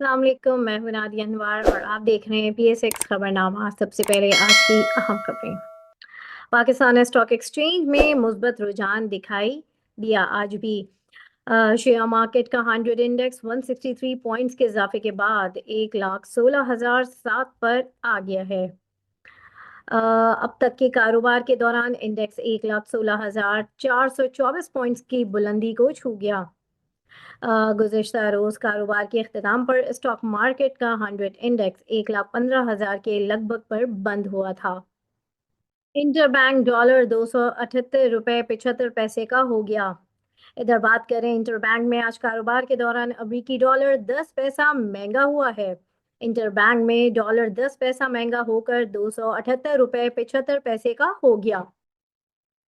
अस्सलाम वालेकुम, मैं हूं नादिया अनवर और आप देख रहे हैं PSX खबरनामा। सबसे पहले आज की अहम खबरें। पाकिस्तान स्टॉक एक्सचेंज में मुस्बत रुझान दिखाई दिया। आज भी शेयर मार्केट का 100 इंडेक्स 163 पॉइंट्स के इजाफे के बाद 1,16,007 पर आ गया है। अब तक के कारोबार के दौरान इंडेक्स 1,16,424 पॉइंट्स की बुलंदी को छू गया। गुज़िश्ता रोज़ कारोबार के अख्ताम पर स्टॉक मार्केट का 100 इंडेक्स 1,15,000 के लगभग पर बंद हुआ था। इंटर बैंक डॉलर 278 रुपये 75 पैसे का हो गया। इधर बात करें इंटर बैंक में आज कारोबार के दौरान अमेरिकी डॉलर 10 पैसा महंगा हुआ है। इंटर बैंक में डॉलर 10 पैसा महंगा होकर 278 रुपये 75 पैसे का हो गया।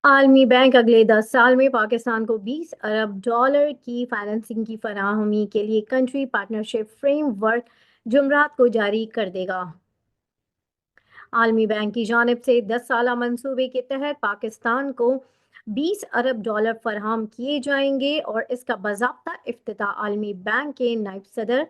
आलमी बैंक अगले 10 साल में पाकिस्तान को 20 अरब डॉलर की फाइनेंसिंग की फराहमी के लिए कंट्री पार्टनरशिप फ्रेमवर्क जुमरात को जारी कर देगा। आलमी बैंक की जानिब से 10 साला मंसूबे के तहत पाकिस्तान को 20 अरब डॉलर फराहम किए जाएंगे और इसका बाज़ाब्ता इफ्तिताह आलमी बैंक के नायब सदर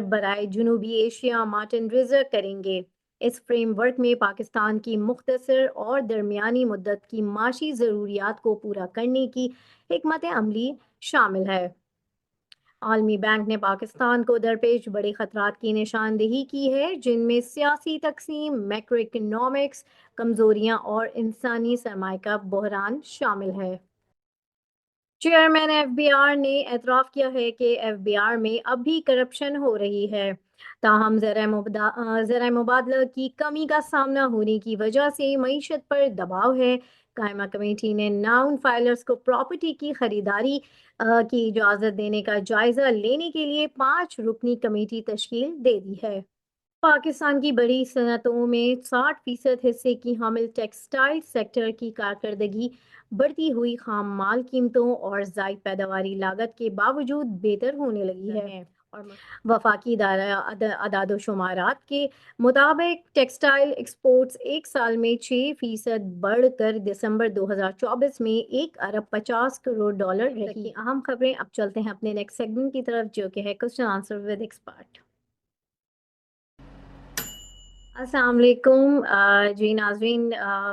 बराए जनूबी एशिया मार्टिन रिजर करेंगे। इस फ्रेमवर्क में पाकिस्तान की मुख्तसर और दरमियानी मुद्दत की माशी ज़रूरियात को पूरा करने की हिकमत अमली शामिल है। आलमी बैंक ने पाकिस्तान को दरपेश बड़े खतरात की निशानदेही की है, जिनमें सियासी तकसीम, मैक्रो इकनॉमिक्स कमजोरियां और इंसानी सरमाए का बहरान शामिल है। चेयरमैन एफबीआर ने एतराफ़ किया है कि एफबीआर में अब भी करप्शन हो रही है। ताहम ज़राए मुबादला की कमी का सामना होने की वजह से मईशत पर दबाव है। कायमा कमेटी ने नाउन फाइलर्स को प्रॉपर्टी की खरीदारी की इजाज़त देने का जायज़ा लेने के लिए 5 रुकनी कमेटी तश्कील दे दी है। पाकिस्तान की बड़ी सनतों में 60% हिस्से की हामिल टेक्सटाइल सेक्टर की कारकर्दगी बढ़ती हुई खाम माल कीमतों और जायद पैदावारी लागत के बावजूद बेहतर होने लगी है। और वफाकी अदाद-ओ-शुमारात के मुताबिक टेक्सटाइल एक्सपोर्ट्स एक साल में 6% बढ़कर दिसंबर 2024 में 1 अरब 50 करोड़ डॉलर रही। अहम खबरें। अब चलते हैं अपने नेक्स्ट सेगमेंट की तरफ, जो कि है क्वेश्चन आंसर विद एक्सपर्ट। अस्सलाम वालेकुम जी नाज़रीन,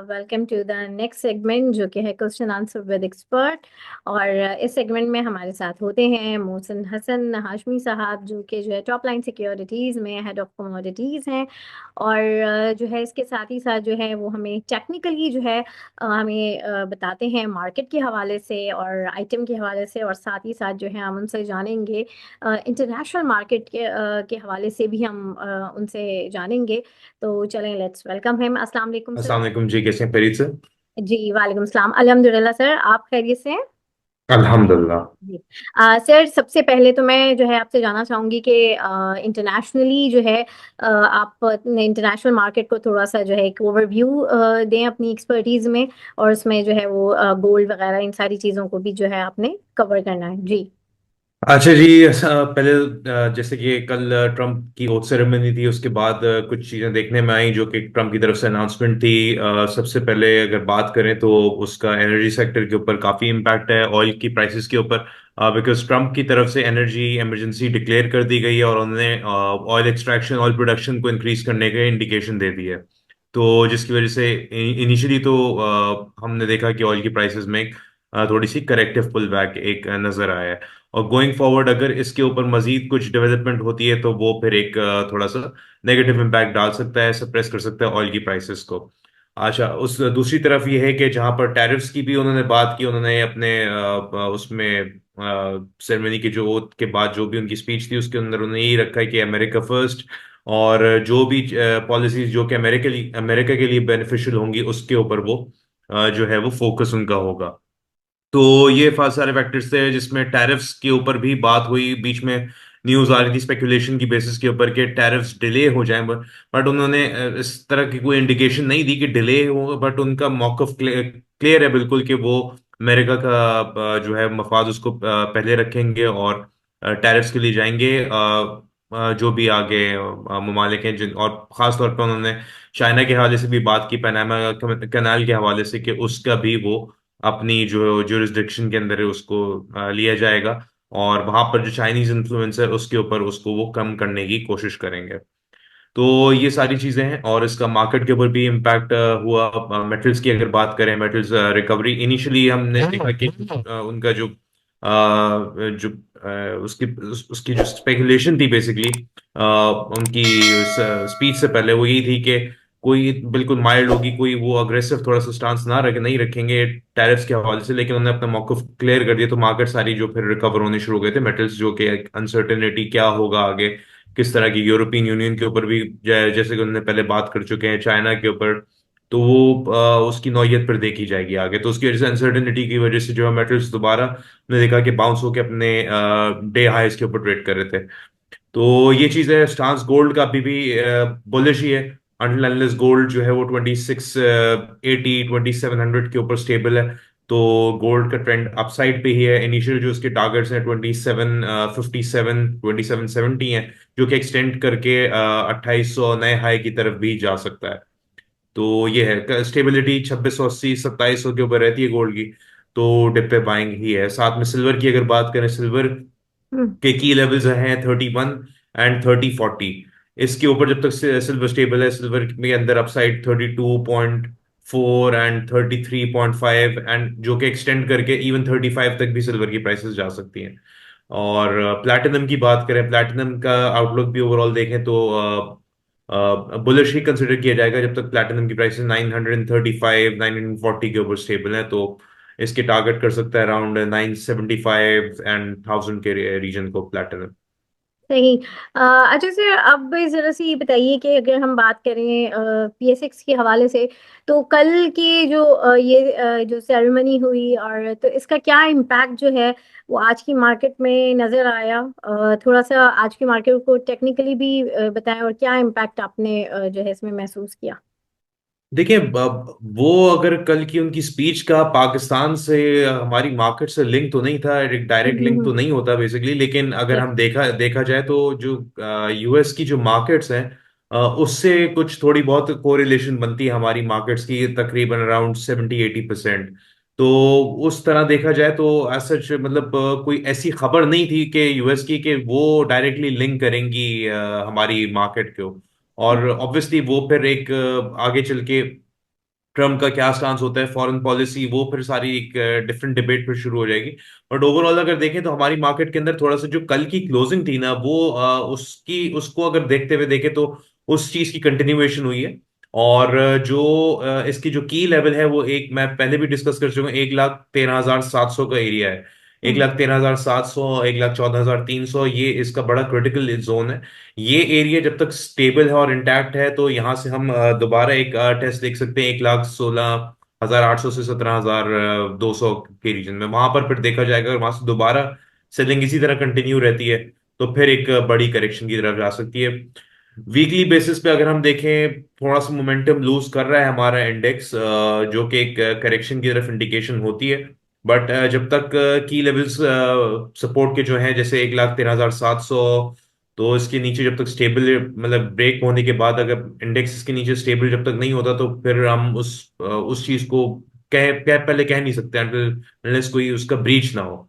welcome to the next segment, जो कि है क्वेश्चन आंसर विद एक्सपर्ट। और इस सेगमेंट में हमारे साथ होते हैं मोहसिन हसन हाशमी साहब, जो कि जो है टॉप लाइन सिक्योरिटीज़ में हेड ऑफ कमोडिटीज़ हैं। और जो है इसके साथ ही साथ जो है वो हमें टेक्निकली जो है हमें बताते हैं मार्केट के हवाले से और आइटम के हवाले से, और साथ ही साथ जो है हम उनसे जानेंगे इंटरनेशनल मार्केट के हवाले से भी हम उनसे जानेंगे। तो चलें, लेट्स वेलकम हिम। अस्सलाम वालेकुम सर। अस्सलाम वालेकुम जी, कैसे हैं फरीद से? जी वालेकुम सलाम, अल्हम्दुलिल्लाह सर, आप खैरियत से हैं? अल्हम्दुलिल्लाह। जी। सर, सबसे पहले तो मैं जो है आपसे जानना चाहूँगी कि इंटरनेशनली जो है आप इंटरनेशनल मार्केट को थोड़ा-सा जो है एक ओवरव्यू दें अपनी एक्सपर्टीज़ में, और उसमें जो है वो गोल्ड वगैरह इन सारी चीज़ों को भी जो है आपने कवर करना है। जी। अच्छा जी, पहले जैसे कि कल ट्रम्प की ओथ सेरेमनी थी, उसके बाद कुछ चीज़ें देखने में आई जो कि ट्रम्प की तरफ से अनाउंसमेंट थी। सबसे पहले अगर बात करें तो उसका एनर्जी सेक्टर के ऊपर काफ़ी इम्पैक्ट है, ऑयल की प्राइसेस के ऊपर, बिकॉज ट्रम्प की तरफ से एनर्जी इमरजेंसी डिक्लेयर कर दी गई है और उन्होंने ऑयल एक्सट्रैक्शन, ऑयल प्रोडक्शन को इंक्रीज करने के इंडिकेशन दे दी है। तो जिसकी वजह से इनिशियली तो हमने देखा कि ऑयल की प्राइसेस में थोड़ी सी करेक्टिव पुल बैक एक नज़र आया है। और गोइंग फॉरवर्ड अगर इसके ऊपर मजीद कुछ डेवलपमेंट होती है तो वो फिर एक थोड़ा सा नेगेटिव इम्पैक्ट डाल सकता है, सप्रेस कर सकता है ऑयल की प्राइसेस को। अच्छा, उस दूसरी तरफ ये है कि जहां पर टैरिफ्स की भी उन्होंने बात की, उन्होंने अपने उसमें सेरेमनी के जो oath के बाद जो भी उनकी स्पीच थी उसके अंदर उन्होंने यही रखा है कि अमेरिका फर्स्ट, और जो भी पॉलिसीज जो कि अमेरिका के लिए बेनिफिशियल होंगी उसके ऊपर वो जो है वो फोकस उनका होगा। तो ये सारे फैक्टर्स थे जिसमें टैरिफ्स के ऊपर भी बात हुई। बीच में न्यूज आ रही थी स्पेकुलेशन की बेसिस के ऊपर कि टैरिफ्स डिले हो जाएं, बट उन्होंने इस तरह की कोई इंडिकेशन नहीं दी कि डिले हो। बट उनका मौकफ क्लियर है बिल्कुल कि वो अमेरिका का जो है मफाद उसको पहले रखेंगे और टैरिफ्स के लिए जाएंगे। जो भी आगे ममालिक हैं जिन, और खास तौर पर उन्होंने चाइना के हवाले से भी बात की, पनामा कैनाल के हवाले से, कि उसका भी वो अपनी जो जुरिस्डिक्शन के अंदर है उसको लिया जाएगा। और वहां पर जो चाइनीज इन्फ्लुएंस है उसके ऊपर उसको वो कम करने की कोशिश करेंगे। तो ये सारी चीजें हैं, और इसका मार्केट के ऊपर भी इम्पैक्ट हुआ। मेटल्स की अगर बात करें, मेटल्स रिकवरी इनिशियली हमने देखा कि उनका जो जो उसकी उसकी जो स्पेकुलेशन थी बेसिकली, उनकी स्पीच से पहले वो यही थी कि कोई बिल्कुल माइल्ड होगी, कोई वो अग्रेसिव थोड़ा सा स्टांस ना रखे, नहीं रखेंगे टैरिफ्स के हवाले से। लेकिन उन्होंने अपना मौकफ क्लियर कर दिया, तो मार्केट सारी जो फिर रिकवर होने शुरू हो गए थे मेटल्स, जो कि अनसर्टेनिटी क्या होगा आगे, किस तरह की यूरोपियन यूनियन के ऊपर भी जैसे कि उन्होंने पहले बात कर चुके हैं, चाइना के ऊपर, तो वो उसकी नौयत पर देखी जाएगी आगे। तो उसकी वजह से अनसर्टेनिटी की वजह से जो है मेटल्स दोबारा ने देखा कि बाउंस होकर अपने डे हाइस के ऊपर ट्रेड कर रहे थे। तो ये चीज है। स्टांस गोल्ड का अभी भी बुलिश ही है, अनटिल अनलेस गोल्ड जो है वो 2680 2700 के ऊपर स्टेबल है। तो गोल्ड का ट्रेंड अपसाइड पे ही है। इनिशियल जो उसके टारगेट्स हैं 2757 2770 हैं, जो कि एक्सटेंड करके 2800 नए हाई की तरफ भी जा सकता है। तो ये है स्टेबिलिटी, 2680 2700 के ऊपर रहती है गोल्ड की। तो डिप पे बाइंग ही है। साथ में सिल्वर की अगर बात करें, सिल्वर हम्म। के की लेवल्स हैं 31 एंड 3040। इसके ऊपर जब तक सिल्वर स्टेबल है, सिल्वर के अंदर अपसाइड 32.4 एंड 33.5, एंड जो कि एक्सटेंड करके इवन 35 तक भी सिल्वर की प्राइसेस जा सकती हैं। और प्लैटिनम की बात करें, प्लैटिनम का आउटलुक भी ओवरऑल देखें तो बुलिश ही कंसिडर किया जाएगा जब तक प्लैटिनम की प्राइसेस 935 940 के ऊपर स्टेबल है। तो इसके टारगेट कर सकता है अराउंड 975 एंड 1000 के रीजन को प्लैटिनम। सही। अच्छा सर, अब जरा सी ये बताइए कि अगर हम बात करें PSX के हवाले से, तो कल की जो जो सेरेमनी हुई, और तो इसका क्या इम्पैक्ट जो है वो आज की मार्केट में नजर आया? थोड़ा सा आज की मार्केट को टेक्निकली भी बताएं, और क्या इम्पैक्ट आपने जो है इसमें महसूस किया? देखिए, वो अगर कल की उनकी स्पीच का पाकिस्तान से हमारी मार्केट से लिंक तो नहीं था, एक डायरेक्ट लिंक तो हम्म। नहीं होता बेसिकली। लेकिन अगर हम देखा देखा जाए तो जो यूएस की जो मार्केट्स हैं, उससे कुछ थोड़ी बहुत कोरिलेशन बनती है हमारी मार्केट्स की, तकरीबन अराउंड 70-80%। तो उस तरह देखा जाए तो एज सच मतलब कोई ऐसी खबर नहीं थी कि यूएस की कि वो डायरेक्टली लिंक करेंगी हमारी मार्केट को। और ऑब्वियसली वो फिर एक आगे चल के ट्रम्प का क्या स्टांस होता है, फॉरेन पॉलिसी, वो फिर सारी एक डिफरेंट डिबेट फिर शुरू हो जाएगी। बट ओवरऑल अगर देखें तो हमारी मार्केट के अंदर थोड़ा सा जो कल की क्लोजिंग थी ना, वो उसकी उसको अगर देखते हुए देखें तो उस चीज की कंटिन्यूएशन हुई है। और जो इसकी जो की लेवल है वो, एक मैं पहले भी डिस्कस कर चुका हूँ, 1,13,700 का एरिया है। एक हम्म। लाख तेरह हजार सात सौ 1,14,300, ये इसका बड़ा क्रिटिकल जोन है। ये एरिया जब तक स्टेबल है और इंटैक्ट है, तो यहाँ से हम दोबारा एक टेस्ट देख सकते हैं 1,16,800 से 17,200 के रीजन में। वहां पर फिर देखा जाएगा, अगर वहां से दोबारा सेलिंग इसी तरह कंटिन्यू रहती है, तो फिर एक बड़ी करेक्शन की तरफ जा सकती है। वीकली बेसिस पे अगर हम देखें, थोड़ा सा मोमेंटम लूज कर रहा है हमारा इंडेक्स, जो कि एक करेक्शन की तरफ इंडिकेशन होती है। बट जब तक की लेवल्स सपोर्ट के जो हैं, जैसे 1,13,700, तो इसके नीचे जब तक स्टेबल, मतलब ब्रेक होने के बाद अगर इंडेक्स इसके नीचे स्टेबल जब तक नहीं होता, तो फिर हम उस चीज को पहले कह नहीं सकते अनलेस कोई उसका ब्रीच ना हो।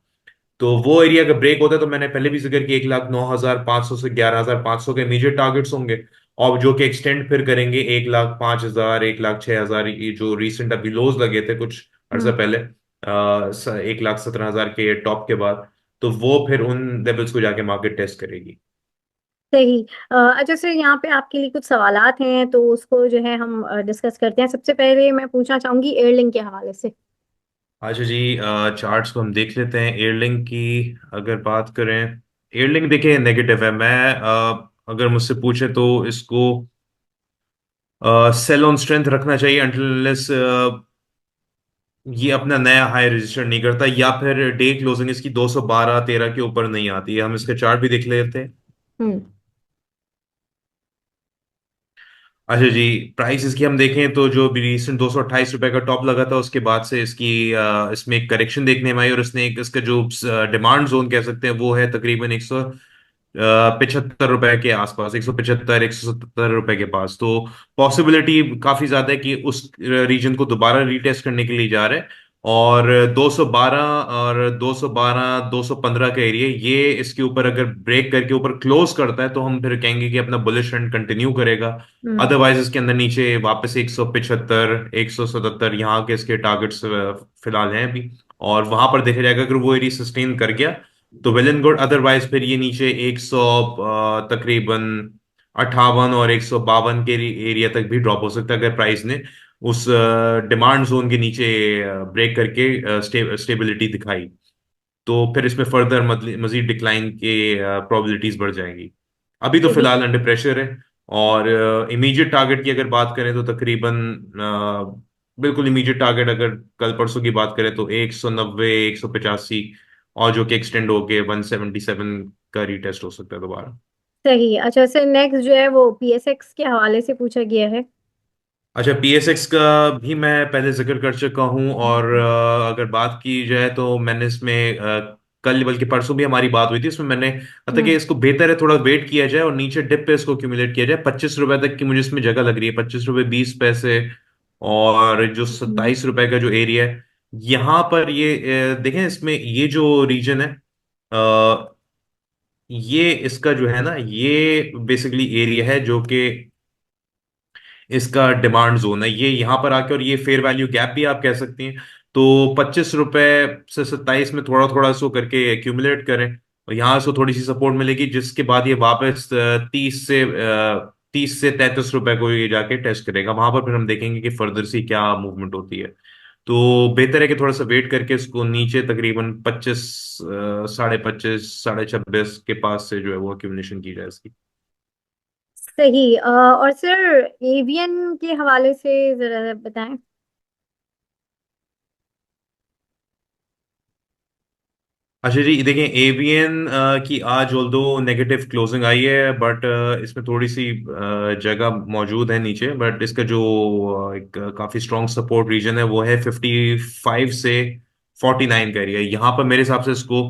तो वो एरिया का ब्रेक होता है, तो मैंने पहले भी जिक्र किया 1,09,500 से 11,500 के इमीडिएट टारगेट्स होंगे, और जो कि एक्सटेंड फिर करेंगे 1,05,000 1,06,000, ये जो रिसेंट अभी लोज लगे थे कुछ अर्सा हम्म। पहले 1,17,000 के टॉप के बाद, तो वो फिर उन लेवल्स को जाके मार्केट टेस्ट करेगी। सही। अच्छा सर, यहाँ पे आपके लिए कुछ सवालात हैं, तो उसको जो है हम डिस्कस करते हैं। सबसे पहले मैं पूछना चाहूंगी एयरलिंक के हवाले से। अच्छा जी, चार्ट्स को हम देख लेते हैं। एयरलिंक की अगर बात करें, एयरलिंक देखिए नेगेटिव है। मैं अगर मुझसे पूछे तो इसको सेल ऑन स्ट्रेंथ रखना चाहिए अनटिल ये अपना नया हाई रजिस्टर नहीं करता, या फिर डे क्लोजिंग इसकी 212-13 के ऊपर नहीं आती है। हम इसका चार्ट भी देख लेते हैं। हम्म। अच्छा जी, प्राइस इसकी हम देखें तो जो भी रिसेंट 228 रुपए का टॉप लगा था, उसके बाद से इसकी इसमें एक करेक्शन देखने में आई, और इसने एक इसका जो डिमांड जोन कह सकते हैं वो है तकरीबन 175 रुपए के आसपास, 175 170 रुपए के पास। तो पॉसिबिलिटी काफी ज्यादा है कि उस रीजन को दोबारा रीटेस्ट करने के लिए जा रहा है। और 212 और 212 215 का एरिया, ये इसके ऊपर अगर ब्रेक करके ऊपर क्लोज करता है तो हम फिर कहेंगे कि अपना बुलिश ट्रेंड कंटिन्यू करेगा। हम्म। अदरवाइज इसके अंदर नीचे वापस 175 177 यहाँ के इसके टारगेट्स फिलहाल हैं अभी। और वहां पर देखा जाएगा अगर वो एरिया सस्टेन कर गया तो वेल एंड गुड, अदरवाइज फिर ये नीचे 100 तकरीबन 58 और 152 के एरिया तक भी ड्रॉप हो सकता है अगर प्राइस ने उस डिमांड जोन के नीचे ब्रेक करके स्टेबिलिटी दिखाई। तो फिर इसमें फर्दर मजीद डिक्लाइन के प्रोबेबिलिटीज बढ़ जाएंगी। अभी तो सही। फिलहाल अंडर प्रेशर है। और इमीडिएट टारगेट की अगर बात करें तो तकरीबन बिल्कुल इमीडिएट टारगेट अगर कल परसों की बात करें तो 190 185, और जो कि एक्सटेंड होके 177 का रीटेस्ट हो सकता है दोबारा। सही। अच्छा सर, नेक्स्ट जो है वो पीएसएक्स के हवाले से पूछा गया है। अच्छा, पीएसएक्स का भी मैं पहले जिक्र कर चुका हूँ। और अगर बात की जाए तो मैंने इसमें कल बल्कि परसों भी हमारी बात हुई थी, इसमें मैंने कहा था कि हम्म। इसको बेहतर है थोड़ा वेट किया जाए और नीचे डिप पे इसको एक्यूमुलेट किया जाए। 25 रुपए तक की मुझे इसमें जगह लग रही है, 25 रुपए 20 पैसे। और जो हम्म। 27 रुपए का जो एरिया है यहाँ पर, ये देखें इसमें ये जो रीजन है, अ, ये इसका जो है ना, ये बेसिकली एरिया है जो कि इसका डिमांड जोन है। ये यहाँ पर आके, और ये फेयर वैल्यू गैप भी आप कह सकती हैं। तो 25 रुपए से 27 में थोड़ा थोड़ा सो करके एक्यूमुलेट करें, और यहाँ से थोड़ी सी सपोर्ट मिलेगी जिसके बाद ये वापस 30 से 33 रुपए को ये जाके टेस्ट करेगा। वहां पर फिर हम देखेंगे कि फर्दर सी क्या मूवमेंट होती है। तो बेहतर है कि थोड़ा सा वेट करके इसको नीचे तकरीबन 25, साढ़े 25, साढ़े 26 के पास से जो है वो एक्यूमुलेशन की जाए इसकी। सही। और सर एवियन के हवाले से जरा बताएं। अच्छा जी, देखिए एवीएन की आज ऑल्दो नेगेटिव क्लोजिंग आई है, बट इसमें थोड़ी सी जगह मौजूद है नीचे। बट इसका जो एक काफी स्ट्रॉन्ग सपोर्ट रीजन है वो है 55 से 49 का एरिया। यहाँ पर मेरे हिसाब से इसको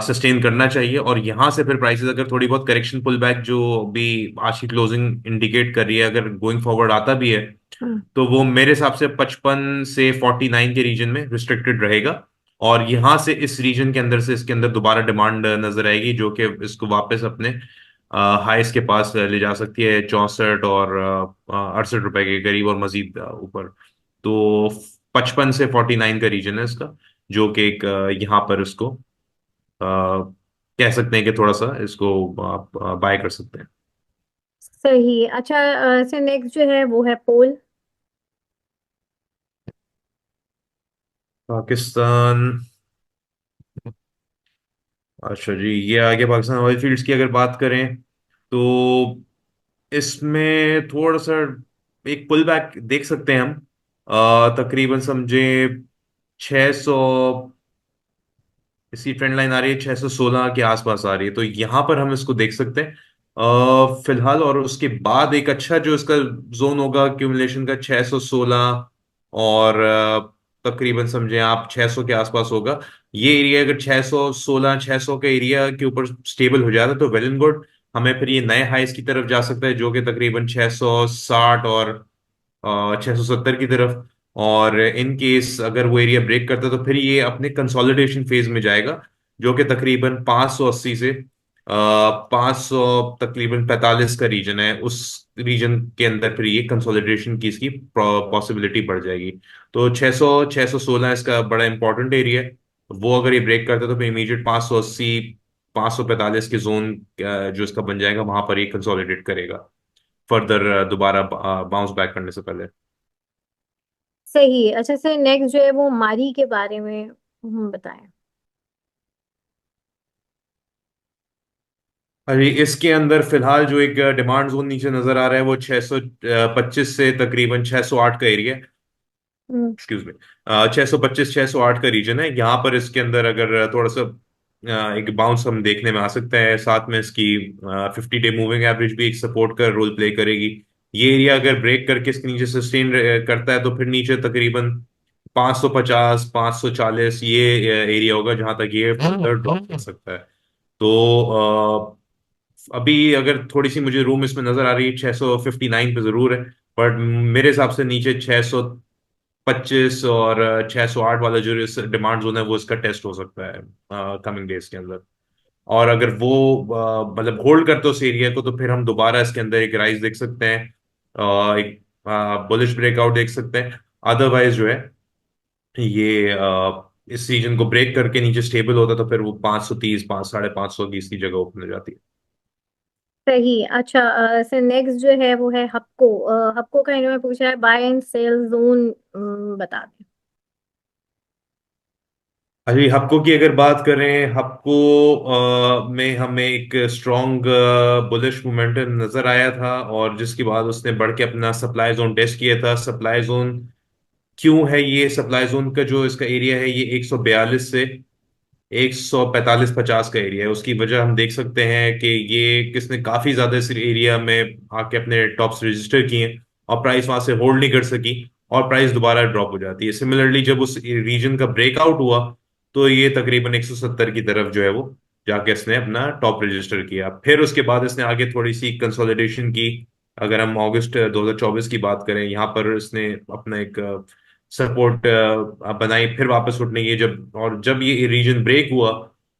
सस्टेन करना चाहिए, और यहाँ से फिर प्राइसेस अगर थोड़ी बहुत करेक्शन पुल बैक जो भी आज की क्लोजिंग इंडिकेट कर रही है, अगर गोइंग फॉरवर्ड आता भी है हम्म। तो वो मेरे हिसाब से 55 से 49 के रीजन में रिस्ट्रिक्टेड रहेगा। और यहाँ से इस रीजन के अंदर से इसके अंदर दोबारा डिमांड नजर आएगी जो कि इसको वापस अपने हाईस के पास ले जा सकती है, 64 और 68 रुपए के करीब, और मजीद ऊपर। तो 55 से 49 का रीजन है इसका, जो कि एक यहाँ पर इसको कह सकते हैं कि थोड़ा सा इसको आप बाय कर सकते हैं। सही। अच्छा सर, नेक्स्ट जो है वो है पोल। पाकिस्तान। अच्छा जी, ये आगे पाकिस्तान ऑयल फील्ड्स की अगर बात करें तो इसमें थोड़ा सा एक पुल बैक देख सकते हैं हम। तकरीबन समझे 600, इसकी ट्रेंड लाइन आ रही है 616 के आसपास आ रही है, तो यहाँ पर हम इसको देख सकते हैं फिलहाल। और उसके बाद एक अच्छा जो इसका जोन होगा क्यूमुलेशन का 616, और तकरीबन समझे आप 600 के आसपास होगा। ये एरिया अगर 616 600 के एरिया के ऊपर स्टेबल हो जाता है तो वेल एंड गुड। हमें फिर ये नए हाइस की तरफ जा सकता है जो कि तकरीबन 660 और 670 की तरफ। और इन केस अगर वो एरिया ब्रेक करता है तो फिर ये अपने कंसोलिडेशन फेज में जाएगा, जो कि तकरीबन 580 से 500 तकरीबन 45 का रीजन है। उस रीजन के अंदर फिर ये कंसोलिडेशन की इसकी पॉसिबिलिटी बढ़ जाएगी। तो 600 616 इसका बड़ा इंपॉर्टेंट एरिया है। वो अगर ये ब्रेक करता है तो फिर इमीडिएट 580 545 के जोन जो इसका बन जाएगा, वहां पर ये कंसोलिडेट करेगा फर्दर दोबारा बाउंस बैक करने से पहले। सही। अच्छा सर, नेक्स्ट जो है वो मारी के बारे में बताएं। अभी इसके अंदर फिलहाल जो एक डिमांड जोन नीचे नजर आ रहा है वो 625 से तकरीबन 608 का एरिया, हम्म। एक्सक्यूज मी, 625 608 का रीजन है। यहाँ पर इसके अंदर अगर थोड़ा सा एक बाउंस हम देखने में आ सकता है, साथ में इसकी 50 डे मूविंग एवरेज भी एक सपोर्ट का रोल प्ले करेगी। ये एरिया अगर ब्रेक करके इसके नीचे सस्टेन करता है तो फिर नीचे तकरीबन 550 540 ये एरिया होगा जहां तक ये फर्दर ड्रॉप कर सकता है। तो अभी अगर थोड़ी सी मुझे रूम इसमें नजर आ रही है 659 पे जरूर है, बट मेरे हिसाब से नीचे 25 और 608 वाला जो इस डिमांड जोन है वो इसका टेस्ट हो सकता है कमिंग डेज के अंदर। और अगर वो मतलब होल्ड करते उस एरिया को, तो फिर हम दोबारा इसके अंदर एक राइज देख सकते हैं, एक बुलिश ब्रेकआउट देख सकते हैं। अदरवाइज जो है ये इस रीजन को ब्रेक करके नीचे स्टेबल होता तो फिर वो 530, 500, 550 की जगह ओपन हो जाती है। सही। अच्छा, सर नेक्स्ट जो है वो है हपको। हपको का इन्होंने पूछा है बाय एंड सेल जोन बता दें। अभी हप्को की अगर बात करें, हप्को में हमें एक स्ट्रॉन्ग बुलिश मोमेंटम नजर आया था, और जिसके बाद उसने बढ़ के अपना सप्लाई जोन टेस्ट किया था। सप्लाई जोन क्यों है ये? सप्लाई जोन का जो इसका एरिया है ये 142 से 145-50 का एरिया है। उसकी वजह हम देख सकते हैं कि ये किसने काफी ज्यादा इस एरिया में आके अपने टॉप्स रजिस्टर किए, और प्राइस वहां से होल्ड नहीं कर सकी, और प्राइस दोबारा ड्रॉप हो जाती है। सिमिलरली जब उस रीजन का ब्रेकआउट हुआ, तो ये तकरीबन 170 की तरफ जो है वो जाके इसने अपना टॉप रजिस्टर किया। फिर उसके बाद इसने आगे थोड़ी सी कंसोलिडेशन की। अगर हम अगस्त 2024 की बात करें, यहाँ पर इसने अपना एक सपोर्ट बनाई, फिर वापस उठने की जब, और जब ये रीजन ब्रेक हुआ,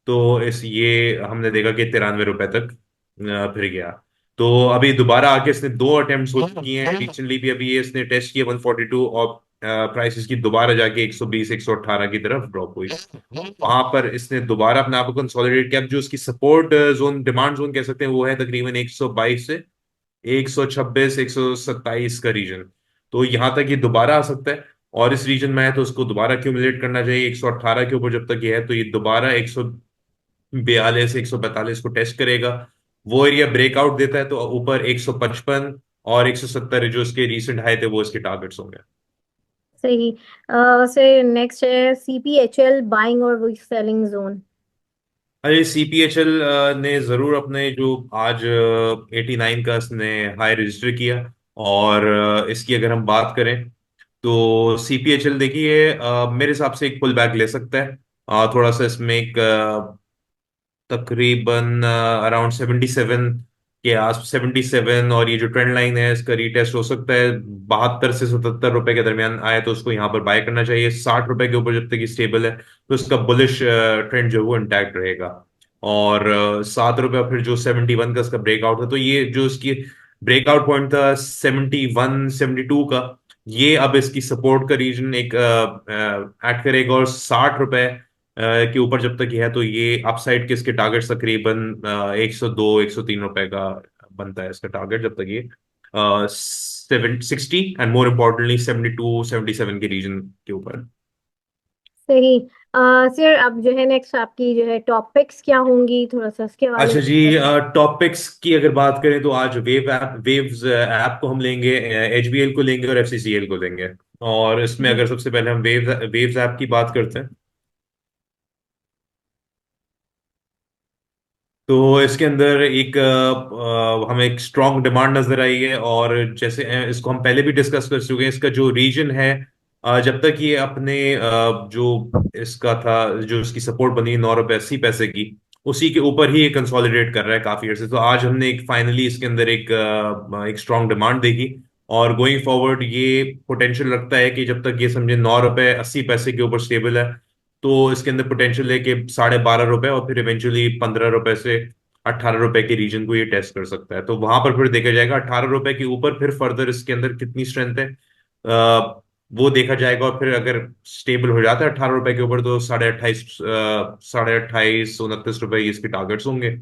तो इस ये हमने देखा कि 93 रुपए तक फिर गया। तो अभी दोबारा आके इसने दो अटेम्प्ट्स हो चुकी हैं रिसेंटली भी। अभी ये इसने टेस्ट किया 142, और प्राइस इसकी दोबारा जाके 120, 118 की तरफ ड्रॉप हुई। वहां पर इसने दोबारा अपने आप को कंसोलिडेट किया। अब जो उसकी सपोर्ट जोन, डिमांड जोन कह सकते हैं, वो है तकरीबन 122 से 126, 127 का रीजन। तो यहां तक ये दोबारा आ सकता है, और इस रीजन में है तो उसको दोबारा क्यूमुलेट करना चाहिए 118 के ऊपर। जब तक ये है तो ये दोबारा 142, 145 को टेस्ट करेगा। वो एरिया ब्रेकआउट देता है तो ऊपर 155 और 170 जो इसके रीसेंट हाई थे वो इसके टारगेट्स होंगे। सही। सर नेक्स्ट है सीपीएचएल बाइंग और सेलिंग जोन। अरे सीपीएचएल ने जरूर अपने जो आज 89 का इसने हाई रजिस्टर किया। और इसकी अगर हम बात करें, तो सीपीएचएल देखिए मेरे हिसाब से एक पुल बैक ले सकता है। थोड़ा सा इसमें एक तकरीबन अराउंड 77 के आस 77, और ये जो ट्रेंड लाइन है इसका रीटेस्ट हो सकता है 72 से 77 रुपए के दरमियान आए, तो उसको यहाँ पर बाय करना चाहिए। 60 रुपए के ऊपर जब तक ये स्टेबल है तो उसका बुलिश ट्रेंड जो है वो इंटैक्ट रहेगा। और 7 रुपए, और फिर जो 71 का इसका ब्रेकआउट है, तो ये जो इसकी ब्रेकआउट पॉइंट था 71, 72 का, ये अब इसकी सपोर्ट का रीजन एक एक्ट करेगा। और 60 रुपए के ऊपर जब तक ये है, तो ये अपसाइड के इसके टारगेट तकरीबन 102, 103 रुपए का बनता है इसका टारगेट, जब तक ये 760 एंड मोर इम्पोर्टेंटली 72, 77 के रीजन के ऊपर। सही। सर अब जो है नेक्स्ट आपकी जो है टॉपिक्स क्या होंगी, थोड़ा सा इसके बारे अच्छा में जी, बताइए। टॉपिक्स की अगर बात करें तो आज वेव्स ऐप को हम लेंगे, एचबीएल को लेंगे, और एफसीसीएल को लेंगे। और इसमें जी। अगर सबसे पहले हम वेव्स ऐप की बात करते हैं, तो इसके अंदर एक हमें एक स्ट्रॉन्ग डिमांड नजर आई है। और जैसे इसको हम पहले भी डिस्कस कर चुके हैं, इसका जो रीजन है जब तक ये अपने जो इसका था, जो इसकी सपोर्ट बनी 9 रुपए 80 पैसे की, उसी के ऊपर ही ये कंसोलिडेट कर रहा है काफी अर्से। तो आज हमने एक फाइनली इसके अंदर एक स्ट्रॉन्ग डिमांड देखी। और गोइंग फॉरवर्ड ये पोटेंशियल रखता है कि जब तक ये समझे 9 रुपए 80 पैसे के ऊपर स्टेबल है, तो इसके अंदर पोटेंशियल है कि 12.5 रुपए, और फिर इवेंचुअली 15 रुपए से 18 रुपए के रीजन को ये टेस्ट कर सकता है। तो वहां पर फिर देखा जाएगा 18 रुपए के ऊपर फिर फर्दर इसके अंदर कितनी स्ट्रेंथ है, वो देखा जाएगा। और फिर अगर स्टेबल हो जाता है 18 रुपए के ऊपर, तो 28.5, 28.5, 29 रुपए ये इसके टारगेट्स होंगे।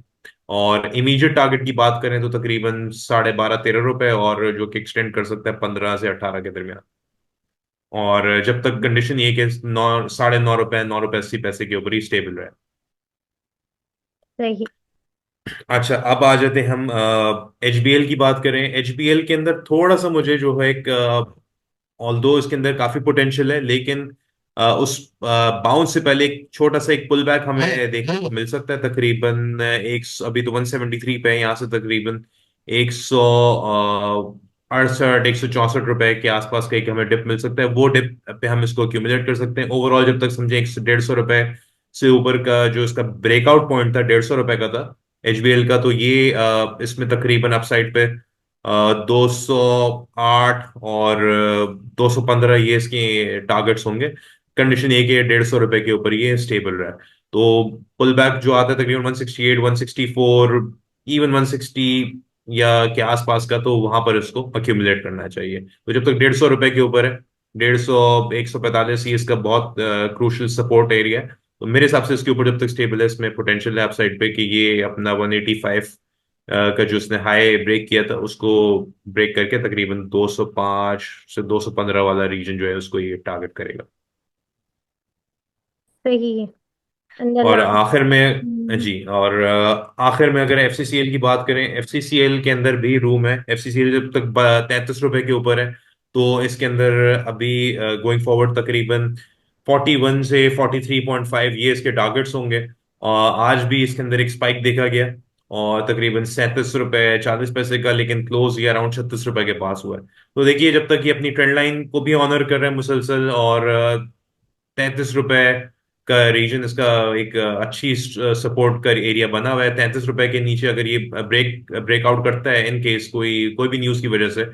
और इमीडिएट टारगेट की बात करें तो तकरीबन 12.5, 13 रुपए, और जो कि एक्सटेंड कर सकता है 15 से 18 के दरमियान। और जब तक कंडीशन ये कि 9, 9.5 रुपए, 9 रुपए 80 पैसे के ऊपर ही स्टेबल रहे। सही। अच्छा, अब आ जाते हैं हम एचबीएल की बात करें। एचबीएल के अंदर थोड़ा सा मुझे जो है एक, ऑल्दो इसके अंदर काफी पोटेंशियल है, लेकिन उस बाउंस से पहले एक छोटा सा एक पुल बैक हमें देखने को मिल सकता है। तकरीबन अभी तो 173 पे है, यहाँ से तकरीबन 168, 164 रुपए के आसपास का एक हमें डिप मिल सकता है। वो डिप पे हम इसको एक्यूमुलेट कर सकते हैं। ओवरऑल जब तक समझे 150 रुपए से ऊपर का जो इसका ब्रेकआउट पॉइंट था, 150 रुपए का था एचबीएल का, तो ये इसमें तकरीबन अपसाइड पे 208 और 215 ये इसके टारगेट्स होंगे। कंडीशन ये कि 150 रुपए के ऊपर ये स्टेबल रहा है। तो पुल बैक जो आता है तकरीबन 168, 164, इवन 160 या के आसपास का, तो वहां पर इसको अक्यूमुलेट करना चाहिए। तो जब तक 150 रुपए के ऊपर है, 150, 145 ये इसका बहुत क्रूशल सपोर्ट एरिया है। तो मेरे हिसाब से इसके ऊपर जब तक स्टेबल है, इसमें पोटेंशियल है अपसाइड पे कि ये अपना 185 का जो उसने हाई ब्रेक किया था उसको ब्रेक करके तकरीबन 205 से 215 वाला रीजन जो है उसको ये टारगेट करेगा। सही है। अंदर और लाना। आखिर में हम्म। जी, और आखिर में अगर एफसीसीएल की बात करें, एफसीसीएल के अंदर भी रूम है। एफसीसीएल जब तक 33 रुपए के ऊपर है, तो इसके अंदर अभी गोइंग फॉरवर्ड तकरीबन 41 से 43.5 ये इसके टारगेट्स होंगे। और आज भी इसके अंदर एक स्पाइक देखा गया और तकरीबन 37 रुपए 40 पैसे का, लेकिन क्लोज ये अराउंड 36 रुपए के पास हुआ है। तो देखिए, जब तक ये अपनी ट्रेंड लाइन को भी ऑनर कर रहा है मुसलसल, और 33 रुपए का रीजन इसका एक अच्छी सपोर्ट का एरिया बना हुआ है। 33 रुपए के नीचे अगर ये ब्रेकआउट करता है, इन केस कोई कोई भी न्यूज की वजह से,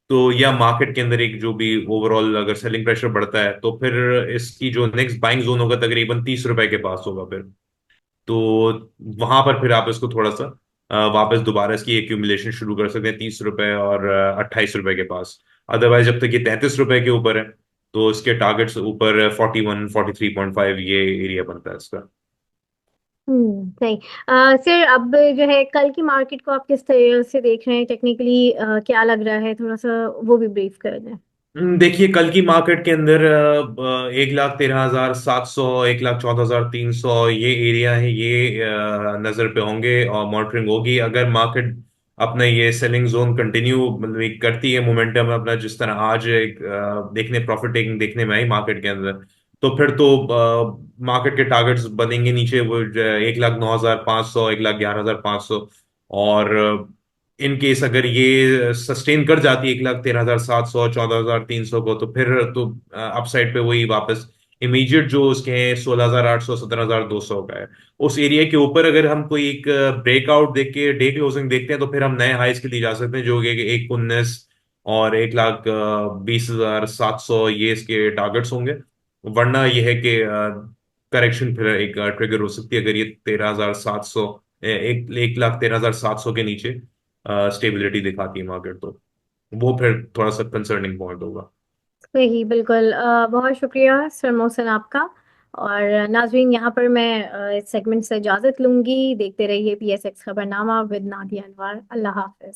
तो या मार्केट के अंदर एक जो भी ओवरऑल अगर सेलिंग प्रेशर बढ़ता है, तो फिर इसकी जो नेक्स्ट बाइंग जोन होगा तकरीबन 30 रुपए के पास होगा फिर। तो वहां पर फिर आप इसको थोड़ा सा वापस दोबारा इसकी एक्यूमुलेशन शुरू कर सकते हैं 30 रुपए और 28 रुपए के पास। अदरवाइज जब तक ये 33 रुपए के ऊपर है, तो इसके टारगेट्स ऊपर 41 43.5 ये एरिया बनता है इसका। सही। सर, अब जो है कल की मार्केट को आप किस तरह से देख रहे हैं टेक्निकली, क्या लग रहा है, थोड़ा सा वो भी ब्रीफ कर दें। देखिए, कल की मार्केट के अंदर 1,13,700, 1,14,300 ये एरिया है, ये नजर पे होंगे और मॉनिटरिंग होगी। अगर मार्केट अपना ये सेलिंग जोन कंटिन्यू मतलब एक करती है, मोमेंटम अपना जिस तरह आज एक देखने प्रॉफिट टेकिंग देखने में आई मार्केट के अंदर, तो फिर तो मार्केट के टारगेट्स बनेंगे नीचे वो 1,09,500, 1,11,500। और इन केस अगर ये सस्टेन कर जाती है 1,13,700 14,300 को, तो फिर तो अपसाइड पे वही वापस इमीडिएट जो उसके हैं 16,800 17,200 का है। उस एरिया के ऊपर अगर हम कोई एक ब्रेकआउट देख के डे क्लोजिंग देखते हैं, तो फिर हम नए हाइस के लिए जा सकते हैं, जो कि 1,19 और 1,20,700 ये इसके टारगेट्स होंगे। वरना यह है कि करेक्शन फिर एक ट्रिगर हो सकती है अगर ये 13,700 1,13,700 के नीचे स्टेबिलिटी दिखाती है मार्केट, तो वो फिर थोड़ा सा कंसर्निंग पॉइंट होगा। सही, बिल्कुल। बहुत शुक्रिया सर मोहसिन आपका। और नाजरीन, यहाँ पर मैं इस सेगमेंट से इजाज़त लूंगी। देखते रहिए PSX खबरनामा विद नादिया अनवर। अल्लाह हाफिज।